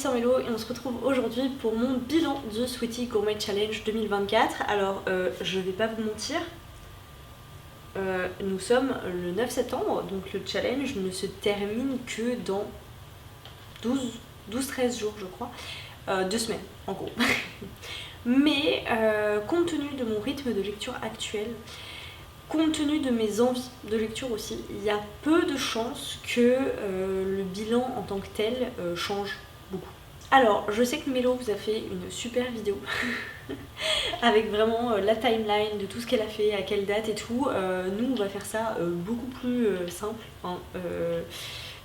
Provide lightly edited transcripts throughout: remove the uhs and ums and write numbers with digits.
c'est Mélo et on se retrouve aujourd'hui pour mon bilan du Sweety Gourmet Challenge 2024. Alors je vais pas vous mentir, nous sommes le 9 septembre, donc le challenge ne se termine que dans 12-13 jours je crois, 2 semaines en gros. Mais compte tenu de mon rythme de lecture actuel, compte tenu de mes envies de lecture aussi, il y a peu de chances que le bilan en tant que tel change beaucoup. Alors, je sais que Mélo vous a fait une super vidéo avec vraiment la timeline de tout ce qu'elle a fait, à quelle date et tout. Nous, on va faire ça beaucoup plus simple. Hein.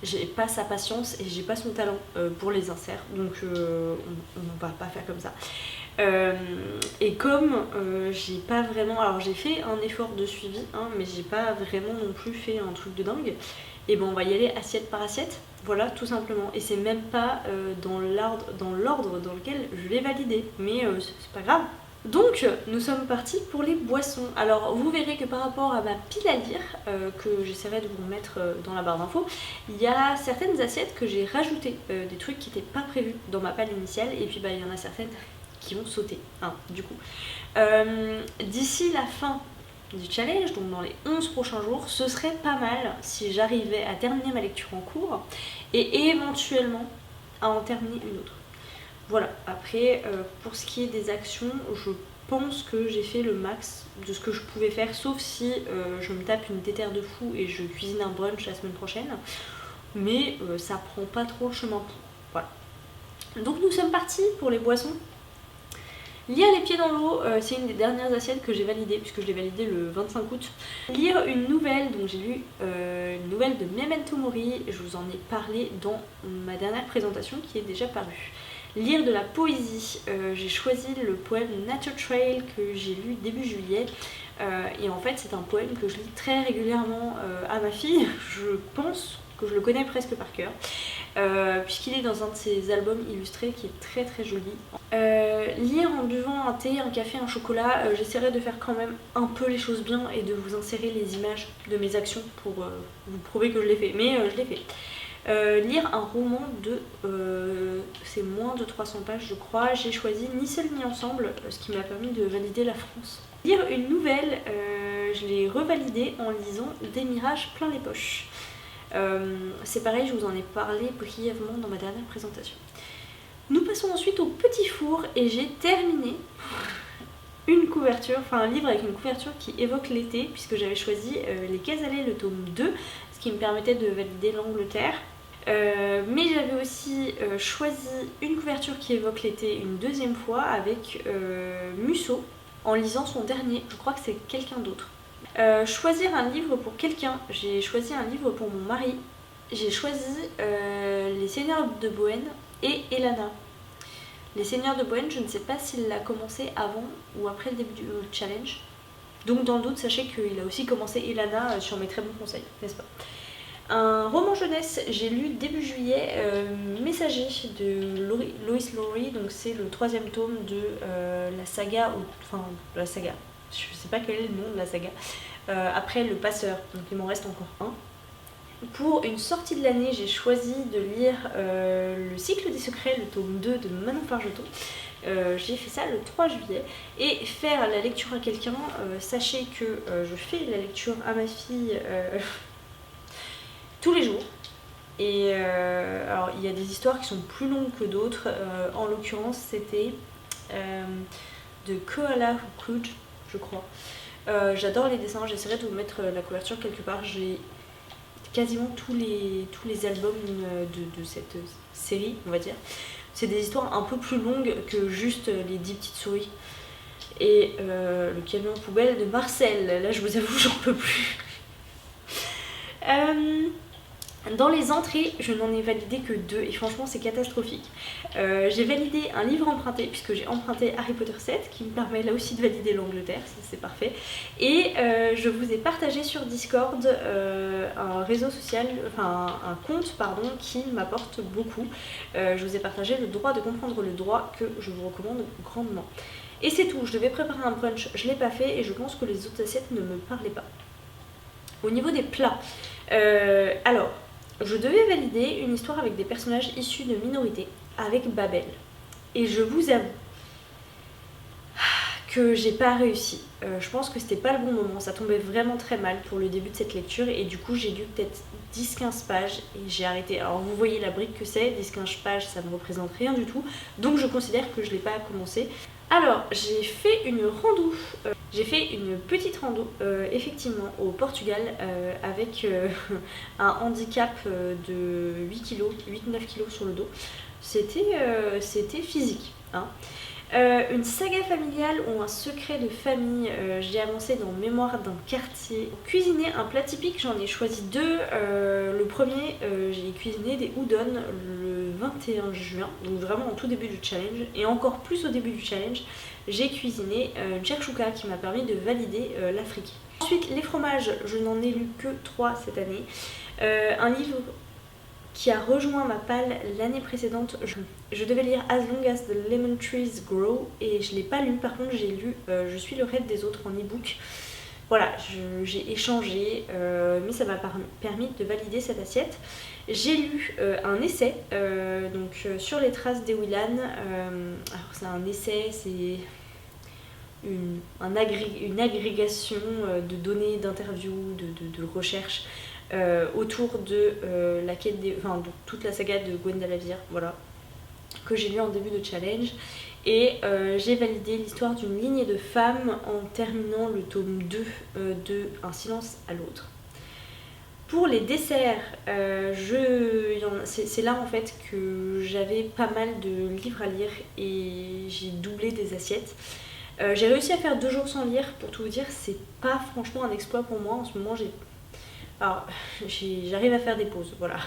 J'ai pas sa patience et j'ai pas son talent pour les inserts, donc on va pas faire comme ça. Et comme j'ai pas vraiment, alors j'ai fait un effort de suivi, hein, mais j'ai pas vraiment non plus fait un truc de dingue, et ben on va y aller assiette par assiette, voilà, tout simplement. Et c'est même pas dans l'ordre dans lequel je l'ai validé, mais c'est pas grave. Donc nous sommes partis pour les boissons. Alors vous verrez que par rapport à ma pile à lire, que j'essaierai de vous mettre dans la barre d'infos, il y a certaines assiettes que j'ai rajoutées, des trucs qui n'étaient pas prévus dans ma pile initiale, et puis bah il y en a certaines qui ont sauté, hein, du coup. D'ici la fin du challenge, donc dans les 11 prochains jours, ce serait pas mal si j'arrivais à terminer ma lecture en cours et éventuellement à en terminer une autre. Voilà, après pour ce qui est des actions, je pense que j'ai fait le max de ce que je pouvais faire, sauf si je me tape une déterre de fou et je cuisine un brunch la semaine prochaine, mais ça prend pas trop le chemin pour. Voilà. Donc nous sommes partis pour les boissons. Lire les pieds dans l'eau, c'est une des dernières assiettes que j'ai validées, puisque je l'ai validée le 25 août. Lire une nouvelle, donc j'ai lu une nouvelle de Memento Mori, je vous en ai parlé dans ma dernière présentation qui est déjà parue. Lire de la poésie, j'ai choisi le poème Nature Trail que j'ai lu début juillet, et en fait c'est un poème que je lis très régulièrement à ma fille, je pense que je le connais presque par cœur, puisqu'il est dans un de ses albums illustrés qui est très très joli. Lire en buvant un thé, un café, un chocolat, j'essaierai de faire quand même un peu les choses bien et de vous insérer les images de mes actions pour vous prouver que je l'ai fait, mais je l'ai fait. Lire un roman de, c'est moins de 300 pages je crois, j'ai choisi Ni seul ni ensemble, ce qui m'a permis de valider la France. Lire une nouvelle, je l'ai revalidée en lisant Des mirages plein les poches. C'est pareil, je vous en ai parlé brièvement dans ma dernière présentation. Nous passons ensuite au petit four et j'ai terminé une couverture, enfin un livre avec une couverture qui évoque l'été, puisque j'avais choisi Les Casalets, le tome 2, ce qui me permettait de valider l'Angleterre. Mais j'avais aussi choisi une couverture qui évoque l'été une deuxième fois avec Musso, en lisant son dernier, je crois que c'est quelqu'un d'autre. Choisir un livre pour quelqu'un, j'ai choisi un livre pour mon mari, j'ai choisi Les Seigneurs de Bohême et Elana. Les Seigneurs de Bohême, je ne sais pas s'il l'a commencé avant ou après le début du challenge, donc dans le doute sachez qu'il a aussi commencé Elana sur mes très bons conseils, n'est-ce pas? Un roman jeunesse, j'ai lu début juillet Messager de Lois Lowry, donc c'est le 3e tome de la saga, enfin la saga, je sais pas quel est le nom de la saga, après Le Passeur, donc il m'en reste encore un. Pour une sortie de l'année, j'ai choisi de lire Le Cycle des Secrets, le tome 2 de Manon Fargeton. J'ai fait ça le 3 juillet. Et faire la lecture à quelqu'un, sachez que je fais la lecture à ma fille tous les jours. Et alors il y a des histoires qui sont plus longues que d'autres, en l'occurrence c'était de Koala Kuj, je crois. J'adore les dessins, j'essaierai de vous mettre la couverture quelque part. J'ai quasiment tous les albums de cette série, on va dire. C'est des histoires un peu plus longues que juste Les 10 petites souris. Et Le camion poubelle de Marcel, là je vous avoue j'en peux plus. Dans les entrées, je n'en ai validé que 2 et franchement c'est catastrophique. J'ai validé un livre emprunté puisque j'ai emprunté Harry Potter 7 qui me permet là aussi de valider l'Angleterre, c'est parfait. Et je vous ai partagé sur Discord un réseau social, enfin un compte pardon, qui m'apporte beaucoup. Je vous ai partagé Le droit de comprendre le droit que je vous recommande grandement. Et c'est tout, je devais préparer un brunch, je ne l'ai pas fait et je pense que les autres assiettes ne me parlaient pas. Au niveau des plats, alors je devais valider une histoire avec des personnages issus de minorités. avec Babel. Et je vous avoue que j'ai pas réussi. Je pense que c'était pas le bon moment, ça tombait vraiment très mal pour le début de cette lecture et du coup j'ai lu peut-être 10-15 pages et j'ai arrêté. Alors vous voyez la brique que c'est, 10-15 pages ça ne représente rien du tout, donc je considère que je l'ai pas commencé. Alors j'ai fait une rando, j'ai fait une petite rando effectivement au Portugal avec un handicap de 8 kg, 8-9 kg sur le dos. C'était physique, hein. Une saga familiale ou un secret de famille, j'ai avancé dans Mémoire d'un quartier. Cuisiner un plat typique, j'en ai choisi deux. Le premier, j'ai cuisiné des udon le 21 juin, donc vraiment au tout début du challenge. Et encore plus au début du challenge, j'ai cuisiné une shakshuka qui m'a permis de valider l'Afrique. Ensuite, les fromages, je n'en ai lu que 3 cette année. Un livre qui a rejoint ma palle l'année précédente. Je devais lire As Long As the Lemon Trees Grow et je ne l'ai pas lu. Par contre, j'ai lu Je suis le raid des autres en e-book. Voilà, j'ai échangé, mais ça m'a permis de valider cette assiette. J'ai lu un essai sur les traces d'Ewilan. Alors, c'est un essai, c'est une agrégation de données, d'interviews, de recherches. Autour de la quête de toute la saga de Gwendalavir, voilà, que j'ai lu en début de challenge. Et j'ai validé l'histoire d'une lignée de femmes en terminant le tome 2 de Un silence à l'autre. Pour les desserts, c'est là en fait que j'avais pas mal de livres à lire et j'ai doublé des assiettes. J'ai réussi à faire 2 jours sans lire, pour tout vous dire, c'est pas franchement un exploit pour moi. En ce moment, j'arrive à faire des pauses, voilà.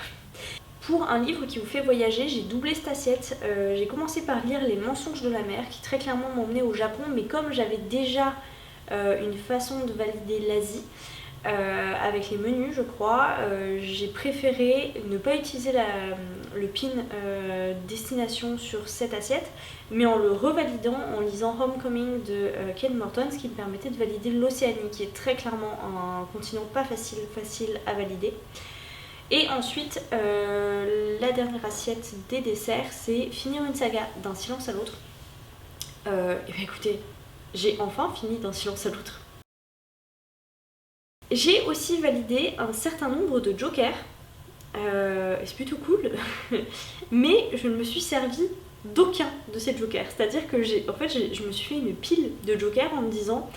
Pour un livre qui vous fait voyager, j'ai doublé cette assiette. J'ai commencé par lire Les mensonges de la mer, qui très clairement m'emmenait au Japon, mais comme j'avais déjà une façon de valider l'Asie, avec les menus je crois, j'ai préféré ne pas utiliser le pin destination sur cette assiette, mais en le revalidant en lisant Homecoming de Ken Morton, ce qui me permettait de valider l'Océanie, qui est très clairement un continent pas facile à valider. Et ensuite, la dernière assiette des desserts, c'est finir une saga d'un silence à l'autre. Et bien écoutez, j'ai enfin fini d'un silence à l'autre. J'ai aussi validé un certain nombre de jokers, c'est plutôt cool, mais je ne me suis servi d'aucun de ces jokers. C'est-à-dire que je me suis fait une pile de jokers en me disant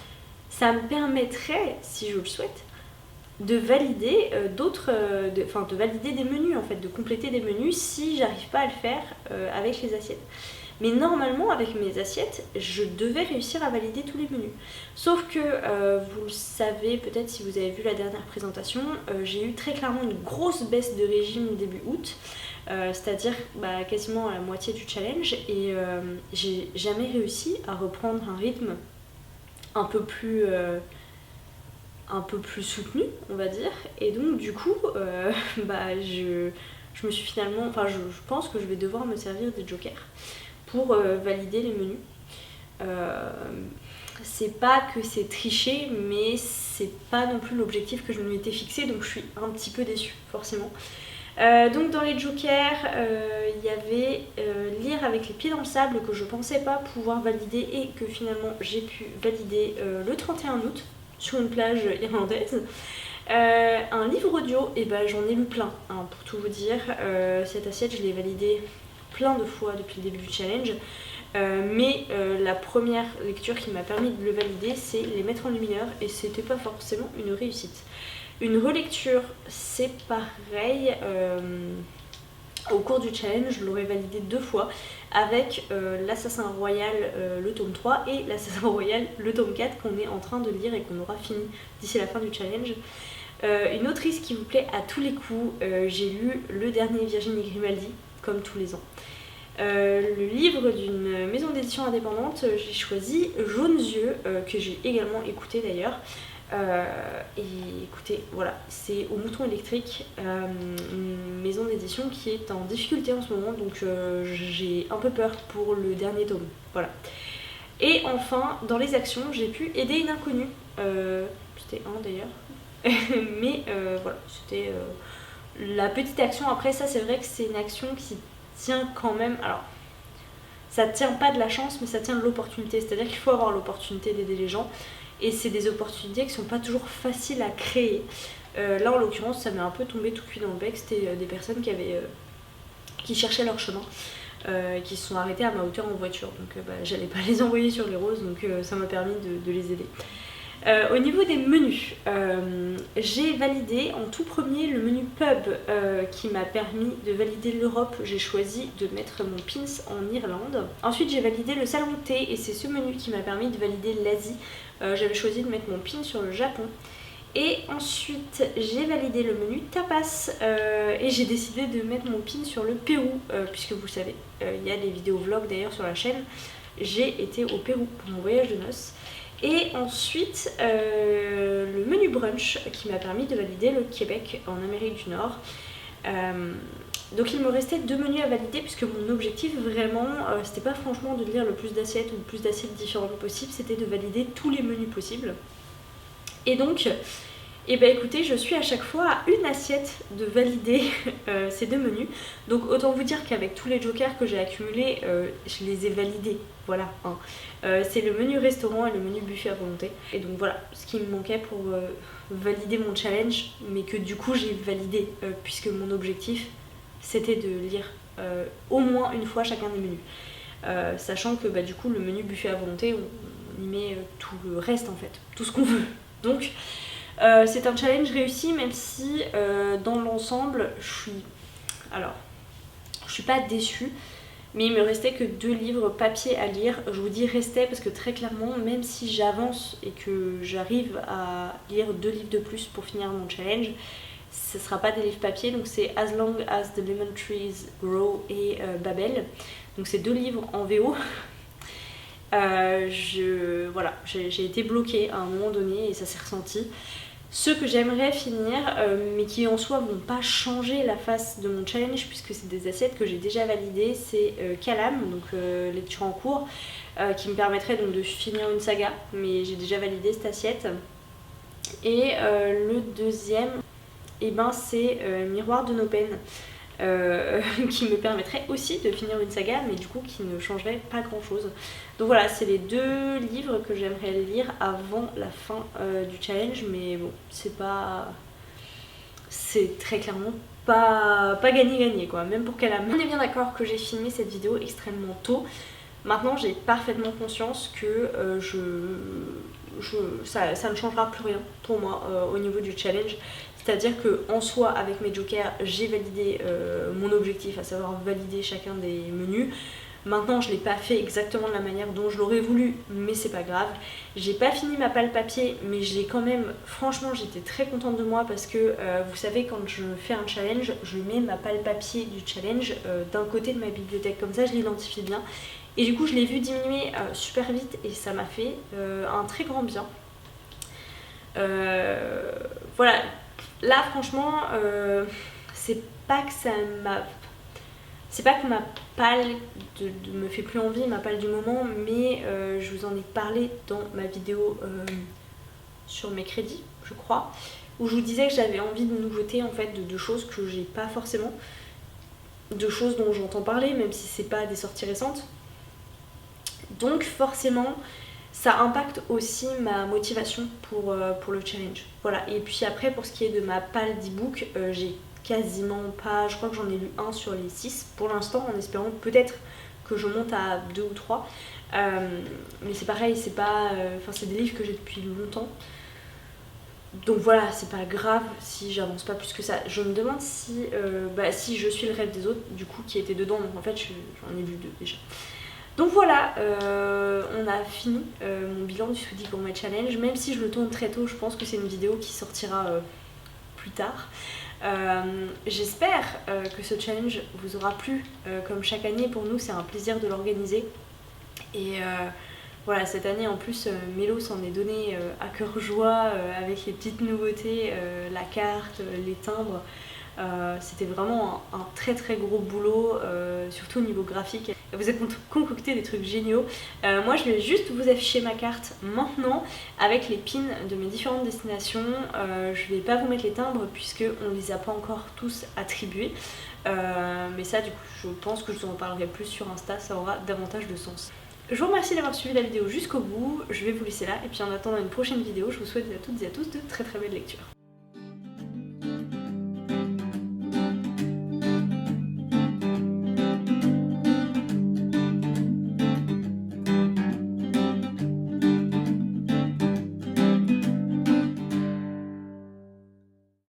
ça me permettrait, si je le souhaite, de valider de valider des menus en fait, de compléter des menus si j'arrive pas à le faire avec les assiettes. Mais normalement, avec mes assiettes, je devais réussir à valider tous les menus. Sauf que, vous le savez peut-être si vous avez vu la dernière présentation, j'ai eu très clairement une grosse baisse de régime début août, c'est-à-dire quasiment à la moitié du challenge, et j'ai jamais réussi à reprendre un rythme un peu plus soutenu, on va dire. Et donc du coup, je me suis finalement... je pense que je vais devoir me servir des jokers pour valider les menus. C'est pas que c'est triché, mais c'est pas non plus l'objectif que je m'étais fixé, donc je suis un petit peu déçue, forcément. Donc dans les jokers, il y avait lire avec les pieds dans le sable, que je pensais pas pouvoir valider et que finalement j'ai pu valider le 31 août sur une plage irlandaise. Un livre audio, et j'en ai lu plein, hein, pour tout vous dire. Cette assiette, je l'ai validée plein de fois depuis le début du challenge, mais la première lecture qui m'a permis de le valider, c'est Les Maîtres en Lumineur, et c'était pas forcément une réussite. Une relecture, c'est pareil. Au cours du challenge, je l'aurais validé 2 fois avec l'Assassin Royal le tome 3 et l'Assassin Royal le tome 4 qu'on est en train de lire et qu'on aura fini d'ici la fin du challenge. Une autrice qui vous plaît à tous les coups, j'ai lu le dernier Virginie Grimaldi, comme tous les ans. Le livre d'une maison d'édition indépendante, j'ai choisi Jaunes Yeux, que j'ai également écouté d'ailleurs. Et écoutez, voilà, c'est Au Mouton Électrique, une maison d'édition qui est en difficulté en ce moment, donc j'ai un peu peur pour le dernier tome. Voilà. Et enfin, dans les actions, j'ai pu aider une inconnue. C'était un d'ailleurs. Mais voilà, c'était la petite action. Après ça, c'est vrai que c'est une action qui tient quand même, alors ça tient pas de la chance mais ça tient de l'opportunité, c'est-à-dire qu'il faut avoir l'opportunité d'aider les gens et c'est des opportunités qui sont pas toujours faciles à créer. Là en l'occurrence ça m'est un peu tombé tout cuit dans le bec, c'était des personnes qui cherchaient leur chemin, qui se sont arrêtées à ma hauteur en voiture, donc j'allais pas les envoyer sur les roses, donc ça m'a permis de les aider. Au niveau des menus, j'ai validé en tout premier le menu pub qui m'a permis de valider l'Europe. J'ai choisi de mettre mon pins en Irlande. Ensuite j'ai validé le salon thé et c'est ce menu qui m'a permis de valider l'Asie. J'avais choisi de mettre mon pin sur le Japon. Et ensuite j'ai validé le menu tapas et j'ai décidé de mettre mon pin sur le Pérou puisque vous savez, il y a des vidéos vlogs d'ailleurs sur la chaîne. J'ai été au Pérou pour mon voyage de noces. Et ensuite le menu brunch qui m'a permis de valider le Québec en Amérique du Nord. Donc il me restait 2 menus à valider puisque mon objectif vraiment c'était pas franchement de lire le plus d'assiettes ou le plus d'assiettes différentes possibles, c'était de valider tous les menus possibles. Et donc, eh ben écoutez, je suis à chaque fois à une assiette de valider ces 2 menus. Donc autant vous dire qu'avec tous les jokers que j'ai accumulés, je les ai validés. Voilà, hein. C'est le menu restaurant et le menu buffet à volonté. Et donc voilà, ce qui me manquait pour valider mon challenge, mais que du coup j'ai validé, puisque mon objectif c'était de lire au moins une fois chacun des menus. Sachant que du coup le menu buffet à volonté, on y met tout le reste en fait, tout ce qu'on veut. Donc c'est un challenge réussi, même si dans l'ensemble je suis pas déçue, mais il me restait que 2 livres papier à lire. Je vous dis restait parce que très clairement, même si j'avance et que j'arrive à lire 2 livres de plus pour finir mon challenge, ce sera pas des livres papier. Donc c'est As Long As the Lemon Trees Grow et Babel. Donc c'est 2 livres en VO. Voilà, j'ai été bloquée à un moment donné et ça s'est ressenti. Ceux que j'aimerais finir, mais qui en soi vont pas changer la face de mon challenge puisque c'est des assiettes que j'ai déjà validées, c'est Calam, donc lecture en cours, qui me permettrait donc de finir une saga, mais j'ai déjà validé cette assiette. Et le deuxième, c'est Miroir de nos peines. Qui me permettrait aussi de finir une saga, mais du coup qui ne changerait pas grand chose. Donc voilà, c'est les 2 livres que j'aimerais lire avant la fin du challenge, mais bon, c'est très clairement pas gagné quoi, même pour qu'elle a. On est bien d'accord que j'ai filmé cette vidéo extrêmement tôt. Maintenant j'ai parfaitement conscience que ça ne changera plus rien pour moi au niveau du challenge. C'est-à-dire qu'en soi, avec mes jokers, j'ai validé mon objectif, à savoir valider chacun des menus. Maintenant, je ne l'ai pas fait exactement de la manière dont je l'aurais voulu, mais c'est pas grave. J'ai pas fini ma palle papier, mais je l'ai quand même... Franchement, j'étais très contente de moi parce que, vous savez, quand je fais un challenge, je mets ma palle papier du challenge d'un côté de ma bibliothèque. Comme ça, je l'identifie bien. Et du coup, je l'ai vu diminuer super vite et ça m'a fait un très grand bien. Voilà. Là franchement c'est pas que ma palle me fait plus envie, ma palle du moment, mais je vous en ai parlé dans ma vidéo sur mes crédits je crois, où je vous disais que j'avais envie de nouveautés en fait, de choses que j'ai pas forcément, de choses dont j'entends parler même si c'est pas des sorties récentes. Donc forcément ça impacte aussi ma motivation pour le challenge. Voilà, et puis après pour ce qui est de ma palle d'e-book, j'ai quasiment pas, je crois que j'en ai lu 1 sur les 6 pour l'instant, en espérant peut-être que je monte à 2 ou 3. Mais c'est pareil, c'est pas, c'est des livres que j'ai depuis longtemps. Donc voilà, c'est pas grave si j'avance pas plus que ça. Je me demande si je suis le rêve des autres, du coup, qui étaient dedans. Donc en fait, j'en ai vu 2 déjà. Donc voilà, on a fini mon bilan du Sweetie Gourmet Challenge. Même si je le tourne très tôt, je pense que c'est une vidéo qui sortira plus tard. J'espère que ce challenge vous aura plu. Comme chaque année, pour nous, c'est un plaisir de l'organiser. Et voilà, cette année en plus, Mélo s'en est donné à cœur joie avec les petites nouveautés, la carte, les timbres. C'était vraiment un très très gros boulot, surtout au niveau graphique. vous avez concocté des trucs géniaux. Moi je vais juste vous afficher ma carte maintenant avec les pins de mes différentes destinations. Je vais pas vous mettre les timbres puisque on les a pas encore tous attribués. Mais ça du coup je pense que je vous en parlerai plus sur Insta, ça aura davantage de sens. Je vous remercie d'avoir suivi la vidéo jusqu'au bout, je vais vous laisser là et puis en attendant une prochaine vidéo, je vous souhaite à toutes et à tous de très très belles lectures.